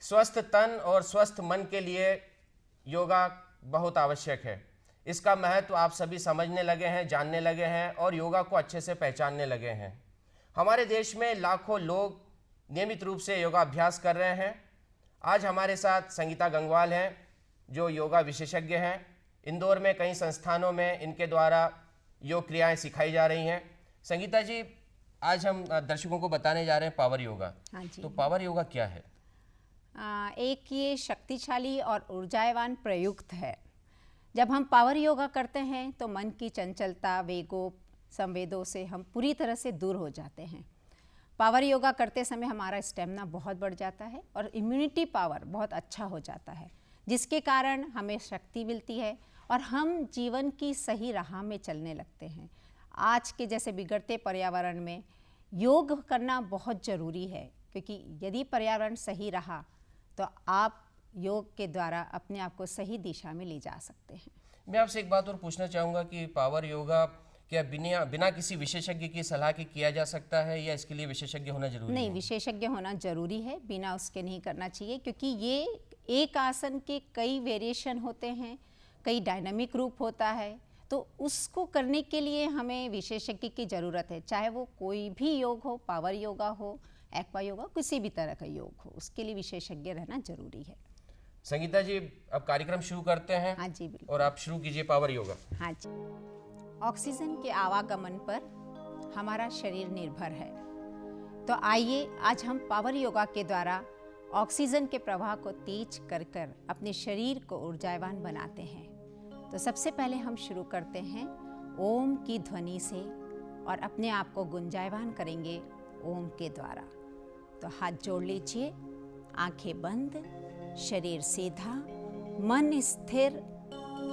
स्वस्थ तन और स्वस्थ मन के लिए योगा बहुत आवश्यक है। इसका महत्व आप सभी समझने लगे हैं, जानने लगे हैं और योगा को अच्छे से पहचानने लगे हैं। हमारे देश में लाखों लोग नियमित रूप से योगाभ्यास कर रहे हैं। आज हमारे साथ संगीता गंगवाल हैं जो योगा विशेषज्ञ हैं। इंदौर में कई संस्थानों में इनके द्वारा योग क्रियाएँ सिखाई जा रही हैं। संगीता जी, आज हम दर्शकों को बताने जा रहे हैं पावर योगा। हाँ जी। तो पावर योगा क्या है? एक ये शक्तिशाली और ऊर्जावान प्रयुक्त है। जब हम पावर योगा करते हैं तो मन की चंचलता, वेगों, संवेदों से हम पूरी तरह से दूर हो जाते हैं। पावर योगा करते समय हमारा स्टेमिना बहुत बढ़ जाता है और इम्यूनिटी पावर बहुत अच्छा हो जाता है, जिसके कारण हमें शक्ति मिलती है और हम जीवन की सही राह में चलने लगते हैं। आज के जैसे बिगड़ते पर्यावरण में योग करना बहुत ज़रूरी है, क्योंकि यदि पर्यावरण सही रहा तो आप योग के द्वारा अपने आप को सही दिशा में ले जा सकते हैं। मैं आपसे एक बात और पूछना चाहूँगा कि पावर योगा क्या बिना किसी विशेषज्ञ की सलाह के किया जा सकता है या इसके लिए विशेषज्ञ होना जरूरी है? नहीं, विशेषज्ञ होना जरूरी है, बिना उसके नहीं करना चाहिए, क्योंकि ये एक आसन के कई वेरिएशन होते हैं, कई डायनामिक रूप होता है, तो उसको करने के लिए हमें विशेषज्ञ की ज़रूरत है। चाहे वो कोई भी योग हो, पावर योगा हो, एक्वा योगा, किसी भी तरह का योग हो, उसके लिए विशेषज्ञ रहना जरूरी है। संगीता जी, अब कार्यक्रम शुरू करते हैं। हाँ जी, बिल्कुल। और आप शुरू कीजिए पावर योगा। हाँ जी। ऑक्सीजन के आवागमन पर हमारा शरीर निर्भर है, तो आइए आज हम पावर योगा के द्वारा ऑक्सीजन के प्रवाह को तेज कर कर अपने शरीर को ऊर्जावान बनाते हैं। तो सबसे पहले हम शुरू करते हैं ओम की ध्वनि से और अपने आप को गुंजायमान करेंगे ओम के द्वारा। तो हाथ जोड़ लीजिए, आंखें बंद, शरीर सीधा, मन स्थिर,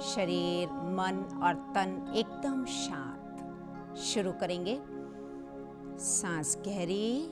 शरीर, मन और तन एकदम शांत। शुरू करेंगे। सांस गहरी,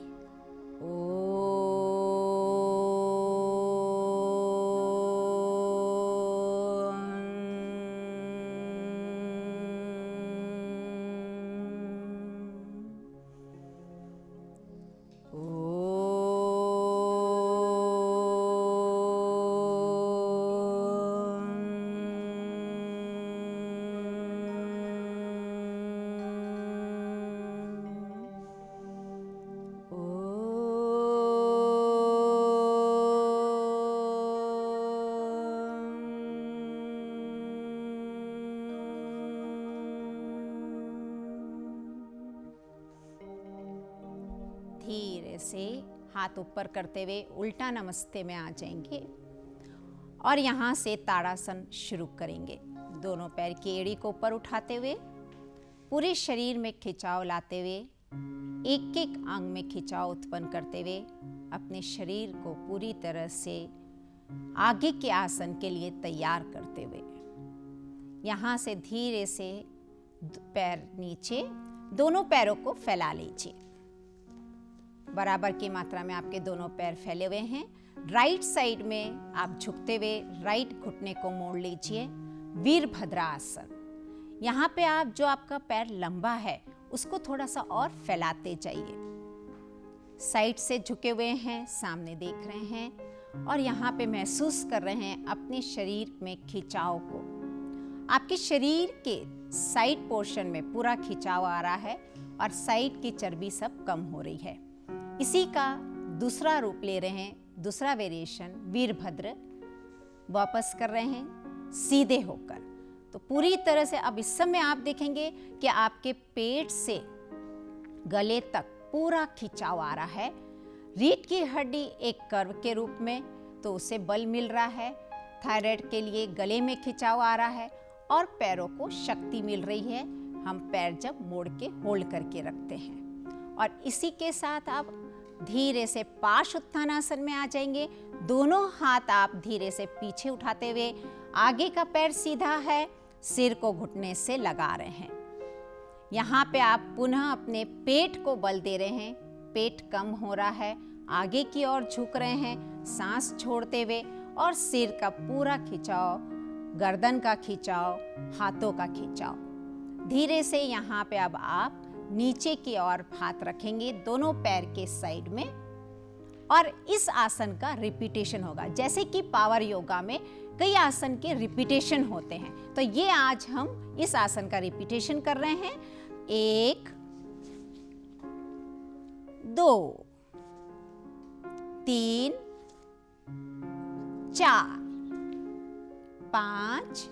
धीरे से हाथ ऊपर करते हुए उल्टा नमस्ते में आ जाएंगे और यहाँ से ताड़ासन शुरू करेंगे। दोनों पैर की एड़ी को ऊपर उठाते हुए पूरे शरीर में खिंचाव लाते हुए एक एक अंग में खिंचाव उत्पन्न करते हुए अपने शरीर को पूरी तरह से आगे के आसन के लिए तैयार करते हुए यहाँ से धीरे से पैर नीचे, दोनों पैरों को फैला लीजिए। बराबर की मात्रा में आपके दोनों पैर फैले हुए हैं। राइट साइड में आप झुकते हुए राइट घुटने को मोड़ लीजिए, वीरभद्रासन। यहाँ पे आप जो आपका पैर लंबा है उसको थोड़ा सा और फैलाते जाइए। साइड से झुके हुए हैं, सामने देख रहे हैं और यहाँ पे महसूस कर रहे हैं अपने शरीर में खिंचाव को। आपके शरीर के साइड पोर्शन में पूरा खिंचाव आ रहा है और साइड की चर्बी सब कम हो रही है। इसी का दूसरा रूप ले रहे हैं, दूसरा वेरिएशन वीरभद्र। वापस कर रहे हैं सीधे होकर। तो पूरी तरह से अब इस समय आप देखेंगे कि आपके पेट से गले तक पूरा खिंचाव आ रहा है। रीढ़ की हड्डी एक कर्व के रूप में, तो उसे बल मिल रहा है। थायराइड के लिए गले में खिंचाव आ रहा है और पैरों को शक्ति मिल रही है। हम पैर जब मोड़ के होल्ड करके रखते हैं और इसी के साथ आप धीरे से पार्श्वोत्थानासन में आ जाएंगे। दोनों हाथ आप धीरे से पीछे उठाते हुए, आगे का पैर सीधा है, सिर को घुटने से लगा रहे हैं। यहाँ पे आप पुनः अपने पेट को बल दे रहे हैं। पेट कम हो रहा है, आगे की ओर झुक रहे हैं सांस छोड़ते हुए और सिर का पूरा खिंचाव, गर्दन का खिंचाव, हाथों का खिंचाव। धीरे से यहाँ पे अब आप नीचे की ओर हाथ रखेंगे दोनों पैर के साइड में और इस आसन का रिपीटेशन होगा। जैसे कि पावर योगा में कई आसन के रिपीटेशन होते हैं, तो ये आज हम इस आसन का रिपीटेशन कर रहे हैं। 1 2 3 4 5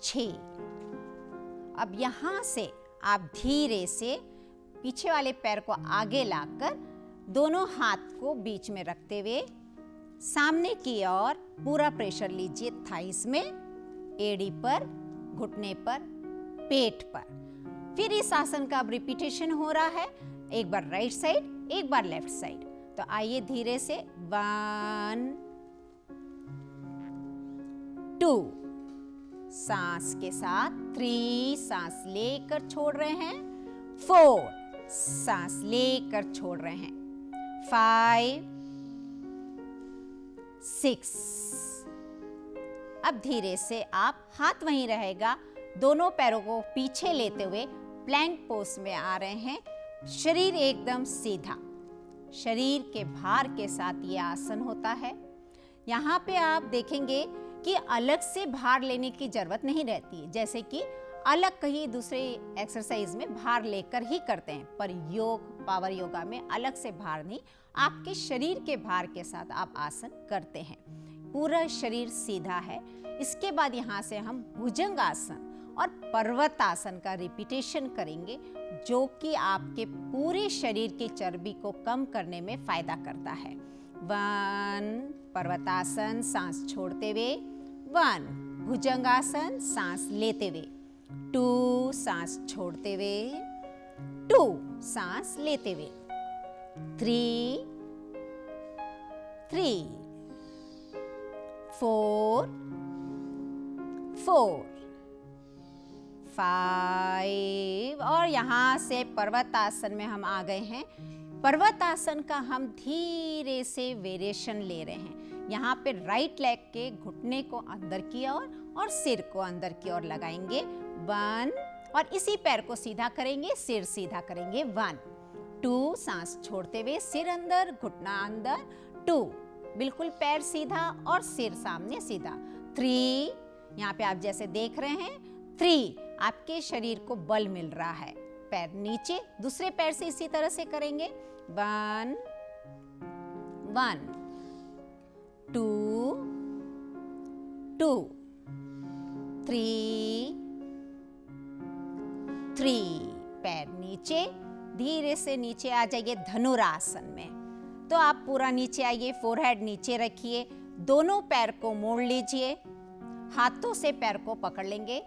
6। अब यहां से आप धीरे से पीछे वाले पैर को आगे लाकर दोनों हाथ को बीच में रखते हुए सामने की ओर पूरा प्रेशर लीजिए, थाइस में, एड़ी पर, घुटने पर, पेट पर। फिर इस आसन का अब रिपीटेशन हो रहा है, एक बार राइट साइड, एक बार लेफ्ट साइड। तो आइए धीरे से 1 2 सांस के साथ, 3 सांस लेकर छोड़ रहे हैं, 4 सांस लेकर छोड़ रहे हैं, 5 6। अब धीरे से आप, हाथ वहीं रहेगा, दोनों पैरों को पीछे लेते हुए प्लैंक पोज में आ रहे हैं। शरीर एकदम सीधा, शरीर के भार के साथ ये आसन होता है। यहाँ पे आप देखेंगे कि अलग से भार लेने की जरूरत नहीं रहती है, जैसे कि अलग कहीं दूसरे एक्सरसाइज में भार लेकर ही करते हैं, पर योग, पावर योगा में अलग से भार नहीं, आपके शरीर के भार के साथ आप आसन करते हैं। पूरा शरीर सीधा है। इसके बाद यहाँ से हम भुजंग आसन और पर्वत आसन का रिपीटेशन करेंगे, जो कि आपके पूरे शरीर की चर्बी को कम करने में फायदा करता है। 1 पर्वतासन, सांस छोड़ते हुए, 1 भुजंगासन, सांस लेते हुए, 2 सांस छोड़ते हुए, 2 सांस लेते हुए, 3 4 5 और यहाँ से पर्वतासन में हम आ गए हैं। पर्वतासन का हम धीरे से वेरिएशन ले रहे हैं। यहाँ पे राइट लेग के घुटने को अंदर की ओर और सिर को अंदर की ओर लगाएंगे, 1 और इसी पैर को सीधा करेंगे, सिर सीधा करेंगे, 1 2 सांस छोड़ते हुए, सिर अंदर, घुटना अंदर, 2 बिल्कुल पैर सीधा और सिर सामने सीधा, 3 यहाँ पे आप जैसे देख रहे हैं, 3 आपके शरीर को बल मिल रहा है, पैर नीचे, दूसरे पैर से इसी तरह से करेंगे, 1 2 3 पैर नीचे, धीरे से नीचे आ जाइए धनुरासन में। तो आप पूरा नीचे आइए, फोरहेड नीचे रखिए, दोनों पैर को मोड़ लीजिए, हाथों से पैर को पकड़ लेंगे।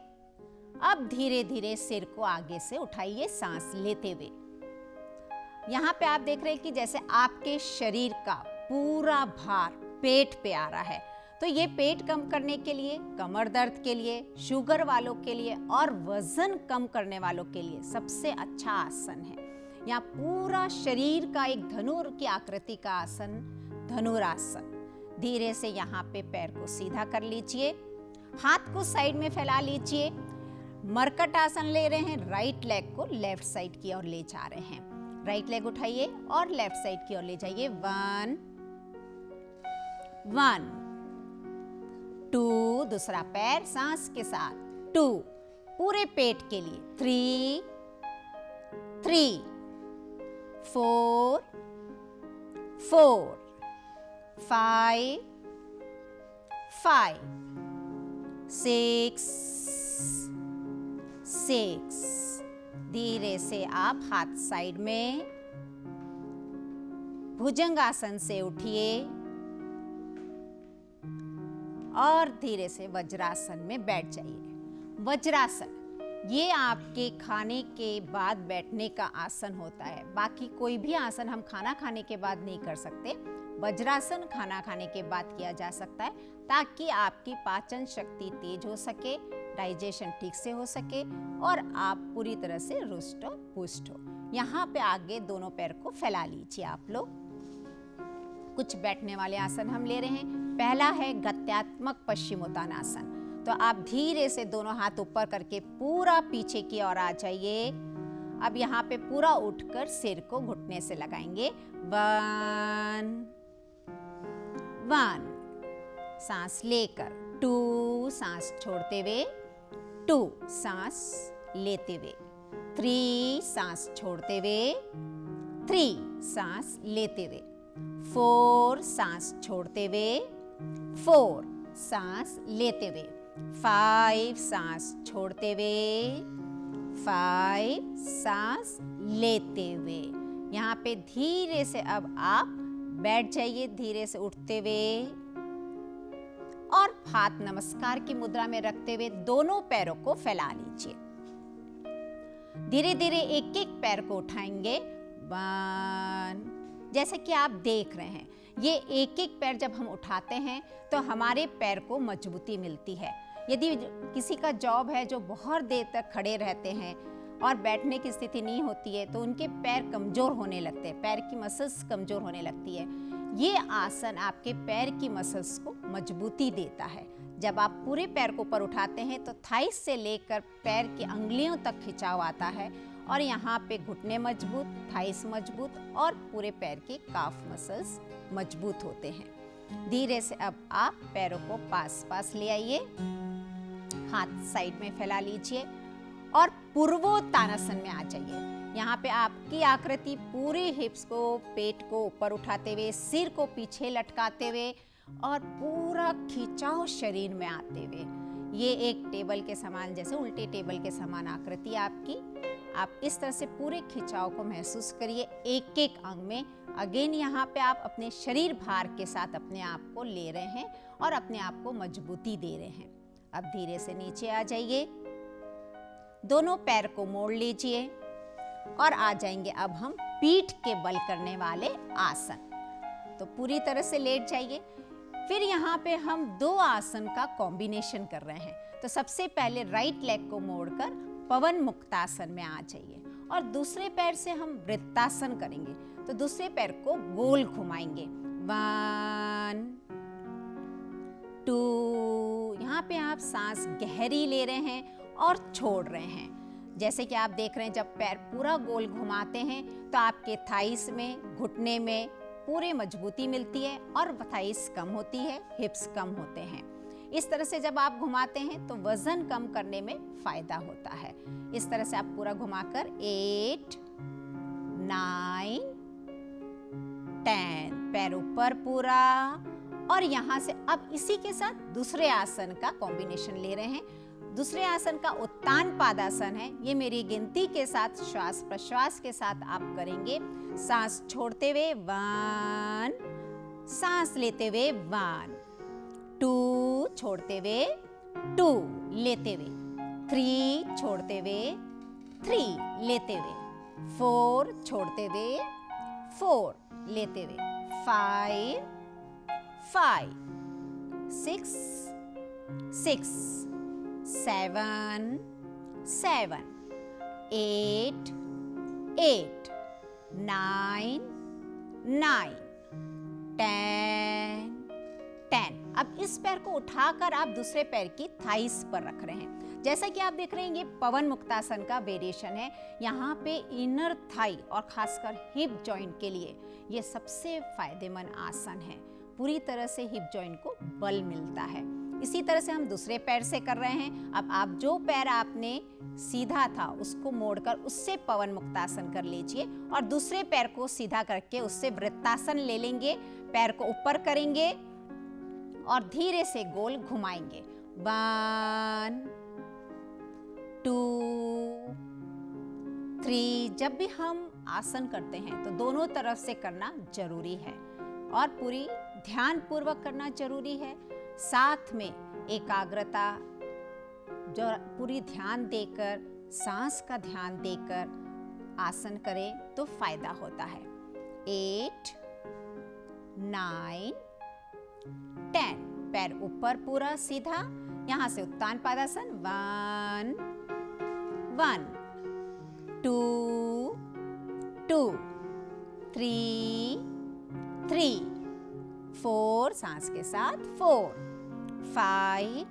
अब धीरे धीरे सिर को आगे से उठाइए, सांस लेते हुए। यहाँ पे आप देख रहे हैं कि जैसे आपके शरीर का पूरा भार पेट पे आ रहा है। तो ये पेट कम करने के लिए, कमर दर्द के लिए, शुगर वालों के लिए और वजन कम करने वालों के लिए सबसे अच्छा आसन है। यहाँ पूरा शरीर का एक धनुर की आकृति का आसन, धनुरासन। धीरे से यहाँ पे पैर को सीधा कर लीजिए, हाथ को साइड में फैला लीजिए। मरकट आसन ले रहे हैं, राइट लेग को लेफ्ट साइड की ओर ले जा रहे हैं। राइट लेग उठाइए और लेफ्ट साइड की ओर ले जाइए, 1 2 दूसरा पैर सांस के साथ, 2 पूरे पेट के लिए, 3 4 5 6। धीरे से आप हाथ साइड में, भुजंगासन से उठिए और धीरे से वज्रासन में बैठ जाइए। वज्रासन ये आपके खाने के बाद बैठने का आसन होता है। बाकी कोई भी आसन हम खाना खाने के बाद नहीं कर सकते। वज्रासन खाना खाने के बाद किया जा सकता है, ताकि आपकी पाचन शक्ति तेज हो सके, डाइजेशन ठीक से हो सके और आप पूरी तरह से रुष्ट और पुष्ट हो। यहाँ पे आगे दोनों पैर को फैला लीजिए आप लोग। कुछ बैठने वाले आसन हम ले रहे हैं। पहला है गत्यात्मक पश्चिमोत्तानासन। तो आप धीरे से दोनों हाथ ऊपर करके पूरा पीछे की ओर आ जाइए। अब यहाँ पे पूरा उठकर सिर को घुटने से लगाएंगे। 1 1, सांस लेकर 2, सांस छोड़ते हुए 2, सांस लेते हुए 3, सांस छोड़ते हुए 3, सांस लेते हुए 4, सांस छोड़ते हुए 4, सांस लेते हुए 5, सांस छोड़ते हुए 5, सांस लेते हुए। यहाँ पे धीरे से अब आप बैठ जाइए, धीरे से उठते हुए और हाथ नमस्कार की मुद्रा में रखते हुए दोनों पैरों को फैला लीजिए। धीरे धीरे एक एक पैर को उठाएंगे। 1, जैसे कि आप देख रहे हैं, ये एक एक पैर जब हम उठाते हैं तो हमारे पैर को मजबूती मिलती है। यदि किसी का जॉब है जो बहुत देर तक खड़े रहते हैं और बैठने की स्थिति नहीं होती है तो उनके पैर कमज़ोर होने लगते हैं, पैर की मसल्स कमज़ोर होने लगती है। ये आसन आपके पैर की मसल्स को मजबूती देता है। जब आप पूरे पैर को ऊपर उठाते हैं तो थाइस से लेकर पैर की अंगुलियों तक खिंचाव आता है और यहाँ पे घुटने मजबूत, थाइस मजबूत और पूरे पैर के काफ मसल्स मजबूत होते हैं। धीरे से अब आप पैरों को पास पास ले आइए, हाथ साइड में फैला लीजिए और पूर्वोत्तानासन में आ जाइए। यहाँ पे आपकी आकृति पूरे हिप्स को, पेट को ऊपर उठाते हुए, सिर को पीछे लटकाते हुए और पूरा खिंचाव शरीर में आते हुए, ये एक टेबल के समान, जैसे उल्टे टेबल के समान आकृति आपकी। आप इस तरह से पूरे खिंचाव को महसूस करिए एक एक अंग में। अगेन यहाँ पे आप अपने शरीर भार के साथ अपने आप को ले रहे हैं और अपने आप को मजबूती दे रहे हैं। अब धीरे से नीचे आ जाइए, दोनों पैर को मोड़ लीजिए और आ जाएंगे अब हम पीठ के बल करने वाले आसन। तो पूरी तरह से लेट जाइए। फिर यहाँ पे हम 2 आसन का कॉम्बिनेशन कर रहे हैं। तो सबसे पहले राइट लेग को मोड़कर पवन मुक्तासन में आ जाइए और दूसरे पैर से हम वृत्तासन करेंगे। तो दूसरे पैर को गोल घुमाएंगे। 1 2, यहाँ पे आप सांस गहरी ले रहे हैं और छोड़ रहे हैं। जैसे कि आप देख रहे हैं, जब पैर पूरा गोल घुमाते हैं तो आपके थाइस में, घुटने में पूरे मजबूती मिलती है और थाइस कम होती है, हिप्स कम होते हैं। इस तरह से जब आप घुमाते हैं तो वजन कम करने में फायदा होता है। इस तरह से आप पूरा घुमाकर 8 9 10, पैर ऊपर पूरा। और यहाँ से अब इसी के साथ दूसरे आसन का कॉम्बिनेशन ले रहे हैं। दूसरे आसन का उत्तान पादासन है। ये मेरी गिनती के साथ श्वास प्रश्वास के साथ आप करेंगे। सांस छोड़ते हुए 1, सांस लेते हुए 1 2, छोड़ते हुए 2, लेते हुए 3, छोड़ते हुए 3, लेते हुए 4, छोड़ते हुए 4, लेते हुए 5 5 6 6 7 7 8 8 9 9 10 10। अब इस पैर को उठाकर आप दूसरे पैर की थाइस पर रख रहे हैं। जैसा कि आप देख रहे हैं, ये पवन मुक्तासन का वेरिएशन है। यहाँ पे इनर थाई और खासकर हिप जॉइंट के लिए ये सबसे फायदेमंद आसन है। पूरी तरह से हिप जॉइंट को बल मिलता है। इसी तरह से हम दूसरे पैर से कर रहे हैं। अब आप जो पैर आपने सीधा था उसको मोड़कर उससे पवन मुक्तासन कर लीजिए और दूसरे पैर को सीधा करके उससे वृत्तासन ले लेंगे। पैर को ऊपर करेंगे और धीरे से गोल घुमाएंगे। 1 2 3। जब भी हम आसन करते हैं तो दोनों तरफ से करना जरूरी है और पूरी ध्यान पूर्वक करना जरूरी है। साथ में एकाग्रता, जो पूरी ध्यान देकर, सांस का ध्यान देकर आसन करें तो फायदा होता है। 8 9 10, पैर ऊपर पूरा सीधा। यहाँ से उत्तान पादासन। 1 1 2 2 3 3 4, सांस के साथ 4 5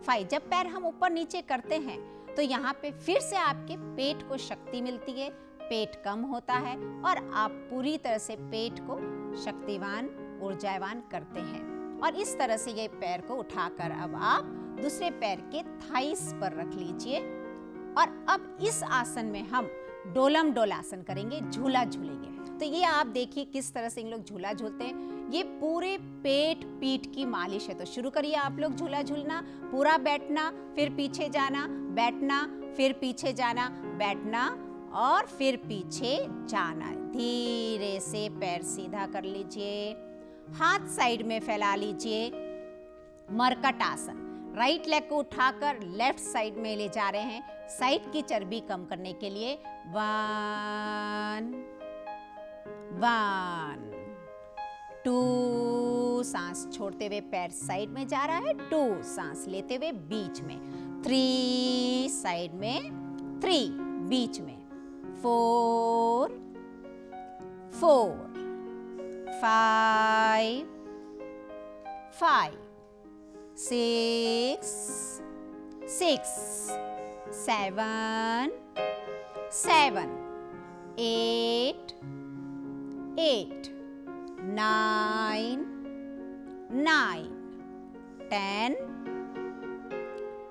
5। जब पैर हम ऊपर नीचे करते हैं तो यहाँ पे फिर से आपके पेट को शक्ति मिलती है, पेट कम होता है और आप पूरी तरह से पेट को शक्तिवान, ऊर्जावान करते हैं। और इस तरह से ये पैर को उठाकर अब आप दूसरे पैर के थाइस पर रख लीजिए। और अब इस आसन में हम डोलम डोल आसन करेंगे, झूला झूलेंगे। तो ये आप देखिए किस तरह से इन लोग झूला झूलते हैं। ये पूरे पेट पीठ की मालिश है। तो शुरू करिए आप लोग झूला झूलना। पूरा बैठना, फिर पीछे जाना, बैठना, फिर पीछे जाना, बैठना और फिर पीछे जाना। धीरे से पैर सीधा कर लीजिए, हाथ साइड में फैला लीजिए। मरकट आसन, राइट लेग को उठाकर लेफ्ट साइड में ले जा रहे हैं, साइड की चर्बी कम करने के लिए। 1 1 2, सांस छोड़ते हुए पैर साइड में जा रहा है। 2, सांस लेते हुए बीच में। 3, साइड में। 3, बीच में। 4 4 5 5 6 6 7 7 8 8 9 9 10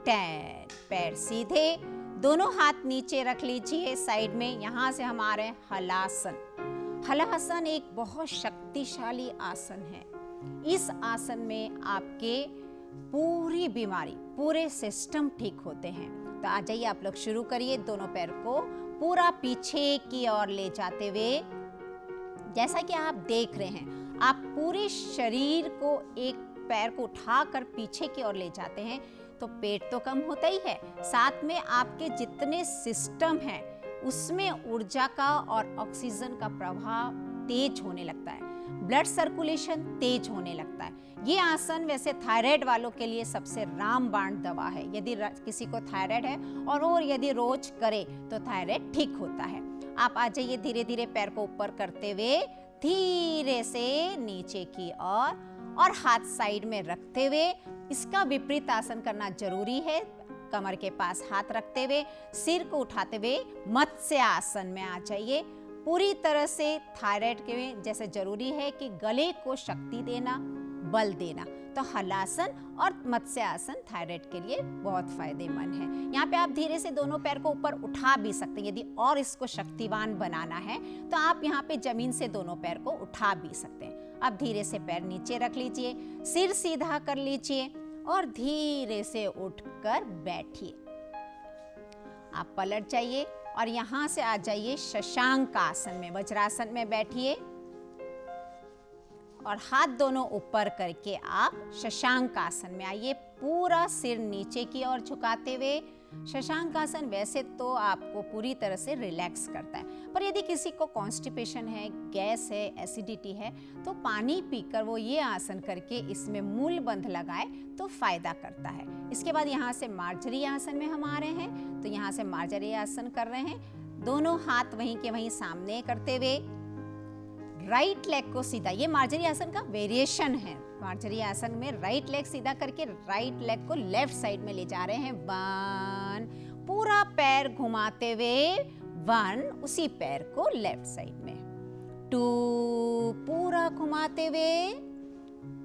10। पैर सीधे, दोनों हाथ नीचे रख लीजिए साइड में। यहाँ से हम आ रहे हैं हलासन। हलासन एक बहुत शक्तिशाली आसन है। इस आसन में आपके पूरी बीमारी, पूरे सिस्टम ठीक होते हैं। तो आ जाइए आप लोग शुरू करिए। दोनों पैर को पूरा पीछे की ओर ले जाते हुए, जैसा कि आप देख रहे हैं, आप पूरे शरीर को एक पैर को उठाकर पीछे की ओर ले जाते हैं तो पेट तो कम होता ही है, साथ में आपके जितने सिस्टम हैं उसमें ऊर्जा का और ऑक्सीजन का प्रभाव तेज होने लगता है, ब्लड सर्कुलेशन तेज होने लगता है। ये आसन वैसे थायराइड वालों के लिए सबसे रामबाण दवा है। यदि किसी को थायराइड है और यदि रोज करे तो थायराइड ठीक होता है। आप आ जाइए, धीरे धीरे पैर को ऊपर करते हुए धीरे से नीचे की ओर और हाथ साइड में रखते हुए इसका विपरीत आसन करना जरूरी है। कमर के पास हाथ रखते हुए सिर को उठाते हुए मत्स्य आसन में आ जाइए। पूरी तरह से थायराइड के जैसे जरूरी है कि गले को शक्ति देना, बल देना। तो हलासन और मत्स्य आसन थायराइड के लिए बहुत फायदेमंद है। यहाँ पे आप धीरे से दोनों पैर को ऊपर उठा भी सकते हैं। यदि और इसको शक्तिवान बनाना है तो आप यहाँ पे जमीन से दोनों पैर को उठा भी सकते हैं। अब धीरे से पैर नीचे रख लीजिए, सिर सीधा कर लीजिए और धीरे से उठकर बैठिए। आप पलट जाइए और यहाँ से आ जाइए शशांक आसन में, वज्रासन में बैठिए और हाथ दोनों ऊपर करके आप शशांक आसन में आइए। पूरा सिर नीचे की ओर झुकाते हुए। शशांक आसन वैसे तो आपको पूरी तरह से रिलैक्स करता है, पर यदि किसी को कॉन्स्टिपेशन है, गैस है, एसिडिटी है तो पानी पीकर वो ये आसन करके इसमें मूल बंध लगाए तो फायदा करता है। इसके बाद यहाँ से मार्जरी आसन में हम आ रहे हैं। तो यहाँ से मार्जरी आसन कर रहे हैं, दोनों हाथ वहीं के वहीं सामने करते हुए राइट लेग को सीधा। ये मार्जरी आसन का वेरिएशन है। मार्जरी आसन में राइट लेग सीधा करके राइट लेग को लेफ्ट साइड में ले जा रहे हैं। 1, पूरा पैर घुमाते हुए 1, उसी पैर को लेफ्ट साइड में। 2, पूरा घुमाते हुए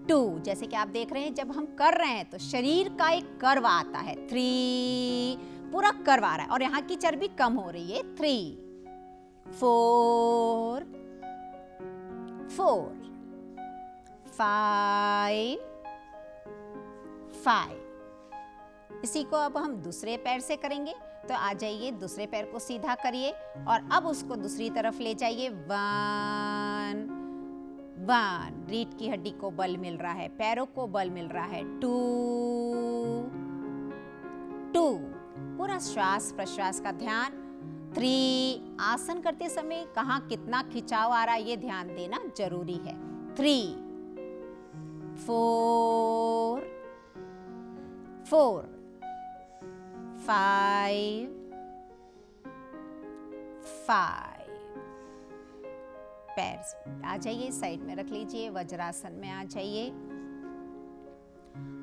2। जैसे कि आप देख रहे हैं जब हम कर रहे हैं तो शरीर का एक कर्व आता है। 3, पूरा कर्व आ रहा है और यहाँ की चर्बी कम हो रही है। 3, 4 4 5 5। इसी को अब हम दूसरे पैर से करेंगे। तो आ जाइए, दूसरे पैर को सीधा करिए और अब उसको दूसरी तरफ ले जाइए। 1 1, रीढ़ की हड्डी को बल मिल रहा है, पैरों को बल मिल रहा है। 2 2, पूरा श्वास प्रश्वास का ध्यान। 3, आसन करते समय कहाँ कितना खिंचाव आ रहा है ये ध्यान देना जरूरी है। 3 4 4 5 5। पैर आ जाइए, साइड में रख लीजिए, वज्रासन में आ जाइए।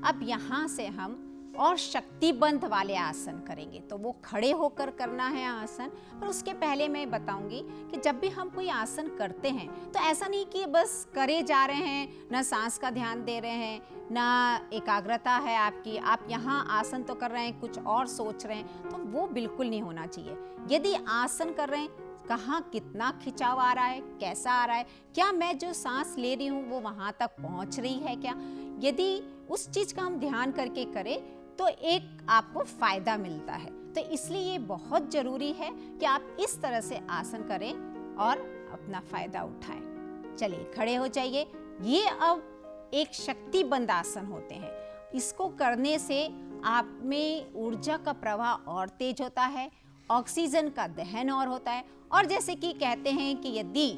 अब यहाँ से हम और शक्तिबंध वाले आसन करेंगे। तो वो खड़े होकर करना है आसन। पर उसके पहले मैं बताऊंगी कि जब भी हम कोई आसन करते हैं तो ऐसा नहीं कि बस करे जा रहे हैं, ना सांस का ध्यान दे रहे हैं, ना एकाग्रता है आपकी, आप यहाँ आसन तो कर रहे हैं कुछ और सोच रहे हैं, तो वो बिल्कुल नहीं होना चाहिए। यदि आसन कर रहे हैं, कहाँ कितना खिंचाव आ रहा है, कैसा आ रहा है, क्या मैं जो सांस ले रही हूँ वो वहाँ तक पहुँच रही है क्या, यदि उस चीज़ का हम ध्यान करके करें तो एक आपको फायदा मिलता है। तो इसलिए ये बहुत जरूरी है कि आप इस तरह से आसन करें और अपना फायदा उठाएं। चलिए खड़े हो जाइए। ये अब एक शक्तिबंध आसन होते हैं। इसको करने से आप में ऊर्जा का प्रवाह और तेज होता है, ऑक्सीजन का दहन और होता है। और जैसे कि कहते हैं कि यदि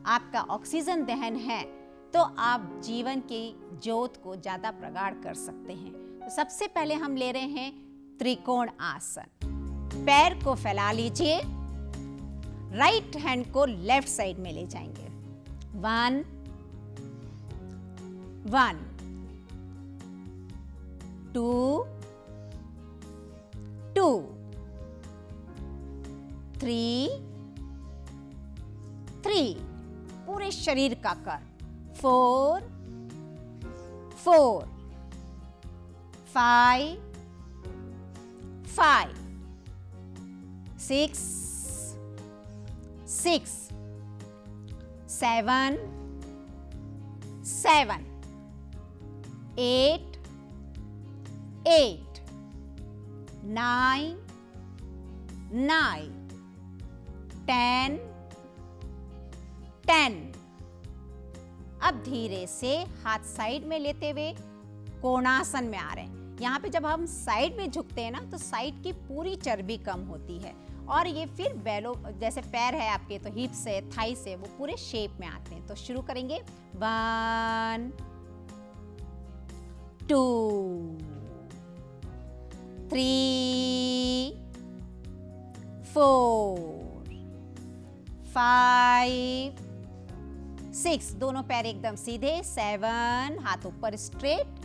आपका ऑक्सीजन दहन है तो आप जीवन की ज्योत को ज्यादा प्रगाढ़ कर सकते हैं। तो सबसे पहले हम ले रहे हैं त्रिकोण आसन। पैर को फैला लीजिए, राइट हैंड को लेफ्ट साइड में ले जाएंगे। 1 1 2 2 3 3 पूरे शरीर का कर। 4 4 5 5 6 6 7 7 8 8 9 9 10 10। अब धीरे से हाथ साइड में लेते हुए कोणासन में आ रहे हैं। यहाँ पे जब हम साइड में झुकते हैं ना तो साइड की पूरी चर्बी कम होती है और ये फिर बैलो जैसे पैर है आपके तो हिप से थाई से वो पूरे शेप में आते हैं। तो शुरू करेंगे 1 2 3 4 5 6 दोनों पैर एकदम सीधे। 7 हाथ ऊपर स्ट्रेट।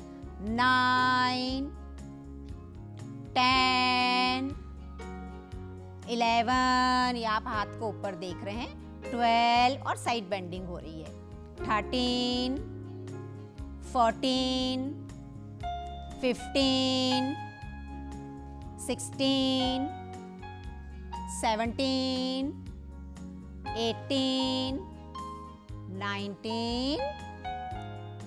9 10 11 ये आप हाथ को ऊपर देख रहे हैं। 12 और साइड बेंडिंग हो रही है। 13 14 15 16 17 18 19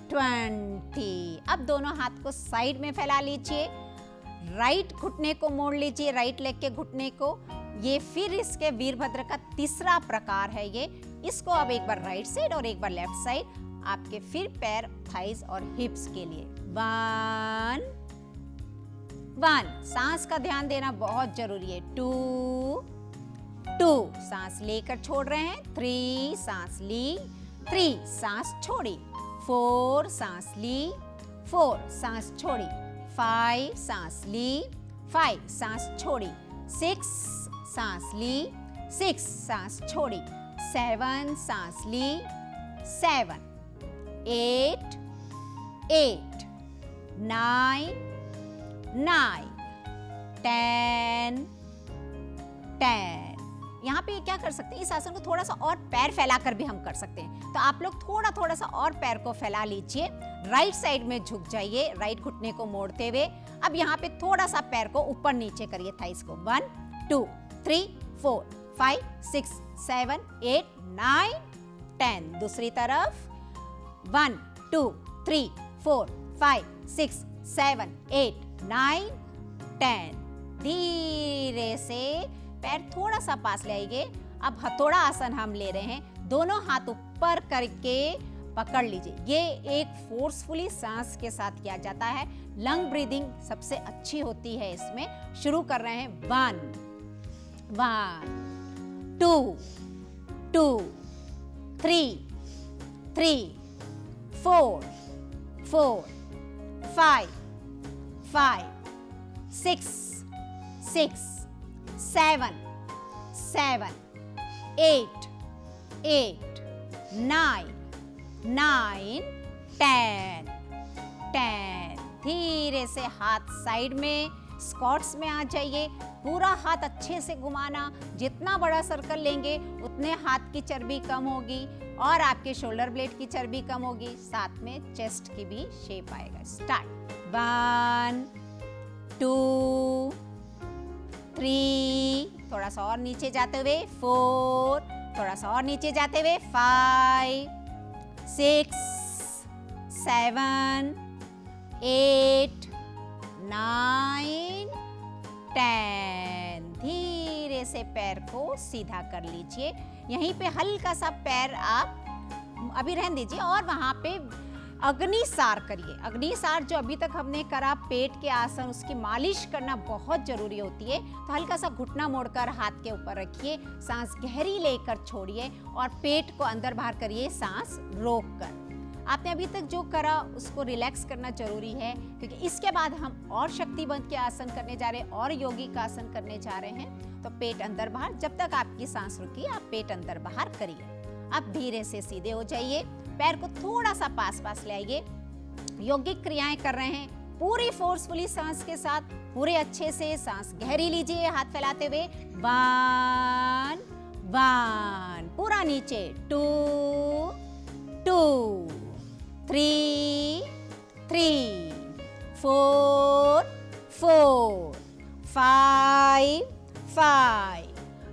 20। अब दोनों हाथ को साइड में फैला लीजिए, राइट घुटने को मोड़ लीजिए, राइट लेग के घुटने को। ये फिर इसके वीरभद्र का तीसरा प्रकार है ये। इसको अब एक बार राइट साइड और एक बार लेफ्ट साइड आपके फिर पैर, थाइज और हिप्स के लिए। 1 1 सांस का ध्यान देना बहुत जरूरी है। 2 2 सांस लेकर छोड़ रहे हैं। 3 सांस ली, 3 सांस छोड़ी। 4 सांस ली, 4 सांस छोड़ी। 5 सांस ली, 5 सांस छोड़ी। 6 सांस ली, 6 सांस छोड़ी। 7 सांस ली, 7 8 8 9 9 10 10। यहाँ पे क्या कर सकते हैं, इस आसन को थोड़ा सा और पैर फैलाकर भी हम कर सकते हैं। तो आप लोग थोड़ा सा और पैर को फैला लीजिए, राइट साइड में झुक जाइए, राइट घुटने को मोड़ते हुए। अब यहाँ पे थोड़ा सा पैर को ऊपर नीचे करिए, थाइस को। 1 2 3 4 5 6 7 8 9 10। दूसरी तरफ 1 2 3 4 5 6 7 8 9 10। धीरे से पैर थोड़ा सा पास ले आइए। अब हथौड़ा आसन हम ले रहे हैं। दोनों हाथ ऊपर करके पकड़ लीजिए। ये एक फोर्सफुली सांस के साथ किया जाता है। लंग ब्रीदिंग सबसे अच्छी होती है इसमें। शुरू कर रहे हैं। 1 1 2 2 3 3 4 4 5 5 6 6 7 7 8 8 9 9 10 10। धीरे से हाथ साइड में, स्क्वाट्स में आ जाइए। पूरा हाथ अच्छे से घुमाना, जितना बड़ा सर्कल लेंगे उतने हाथ की चर्बी कम होगी और आपके शोल्डर ब्लेड की चर्बी कम होगी, साथ में चेस्ट की भी शेप आएगा। स्टार्ट। 1 2 3, थोड़ा सा और नीचे जाते हुए 4, थोड़ा सा और नीचे जाते हुए 5 6 7 8 9 10। धीरे से पैर को सीधा कर लीजिए। यहीं पे हल्का सा पैर आप अभी रहने दीजिए और वहां पे अग्निसार करिए। अग्निसार जो अभी तक हमने करा पेट के आसन, उसकी मालिश करना बहुत जरूरी होती है। तो हल्का सा घुटना मोड़कर हाथ के ऊपर रखिए, सांस गहरी लेकर छोड़िए और पेट को अंदर बाहर करिए सांस रोककर। आपने अभी तक जो करा उसको रिलैक्स करना जरूरी है, क्योंकि इसके बाद हम और शक्तिबंध के आसन करने जा रहे हैं और यौगिक आसन करने जा रहे हैं। तो पेट अंदर बाहर, जब तक आपकी सांस रुकी आप पेट अंदर बाहर करिए। अब धीरे से सीधे हो जाइए, पैर को थोड़ा सा पास ले आइए। यौगिक क्रियाएं कर रहे हैं पूरी फोर्सफुली सांस के साथ, पूरे अच्छे से सांस गहरी लीजिए हाथ फैलाते हुए। 1 1, पूरा नीचे 2 2 3 3 4 4 5 5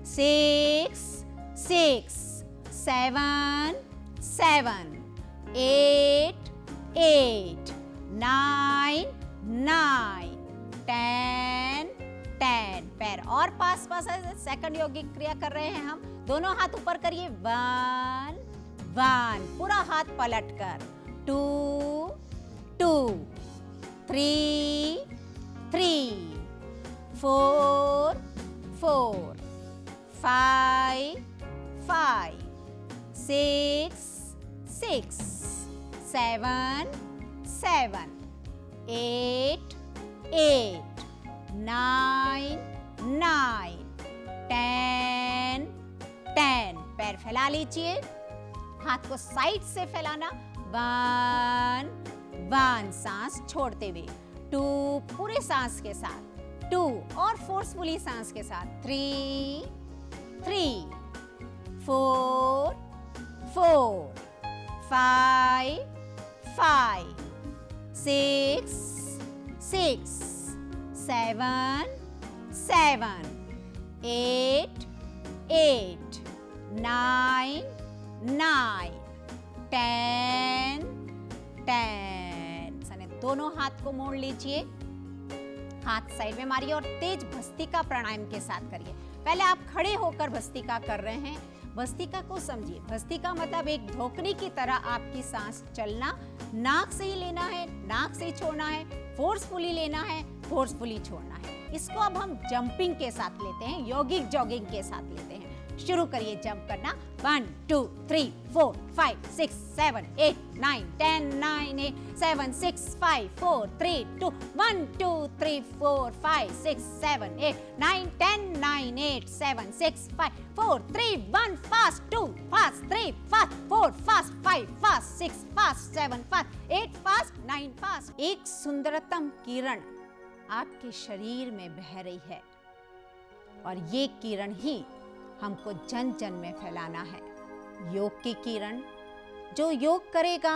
6 6 7 7 8 8 9 9 10 10। पैर और पास सेकंड यौगिक क्रिया कर रहे हैं हम। दोनों हाथ ऊपर करिए। 1 1, पूरा हाथ पलट कर 2 2 3 3 4 4 5 5 6 6 7 7 8 8 9 9 10 10। पैर फैला लीजिए, हाथ को साइड से फैलाना। 1 1, सांस छोड़ते हुए 2, पूरे सांस के साथ 2 और फोर्सफुली सांस के साथ 3 3 4 4 5 5 6 6 7 7 8 8 9 9 10 10। सने दोनों हाथ को मोड़ लीजिए, हाथ साइड में मारिए और तेज भस्त्रिका प्राणायाम के साथ करिए। पहले आप खड़े होकर भस्त्रिका कर रहे हैं। भस्त्रिका को समझिए। भस्त्रिका मतलब एक धोकनी की तरह आपकी सांस चलना, नाक से ही लेना है, नाक से ही छोड़ना है, फोर्सफुली लेना है, फोर्सफुली छोड़ना है। इसको अब हम जंपिंग के साथ लेते हैं, यौगिक जॉगिंग के साथ लेते हैं। शुरू करिए जंप करना। 1 2 3 4 5 6 7 8 9 10 9 8 7 6 5 4 3 2 1 2 3 4 5 6 7 8 9 10 9 8 7 6 5 4 3 1 fast 2 fast 3 fast 4 fast 5 fast 6 fast 7 fast 8 fast 9 fast। एक सुंदरतम किरण आपके शरीर में बह रही है और ये किरण ही हमको जन जन में फैलाना है। योग की किरण। जो योग करेगा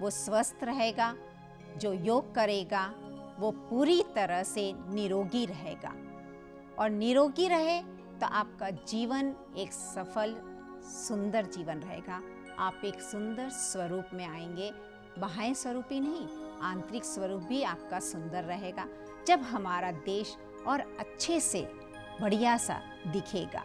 वो स्वस्थ रहेगा, जो योग करेगा वो पूरी तरह से निरोगी रहेगा और निरोगी रहे तो आपका जीवन एक सफल सुंदर जीवन रहेगा। आप एक सुंदर स्वरूप में आएंगे। बाह्य स्वरूप ही नहीं, आंतरिक स्वरूप भी आपका सुंदर रहेगा जब हमारा देश और अच्छे से बढ़िया सा दिखेगा।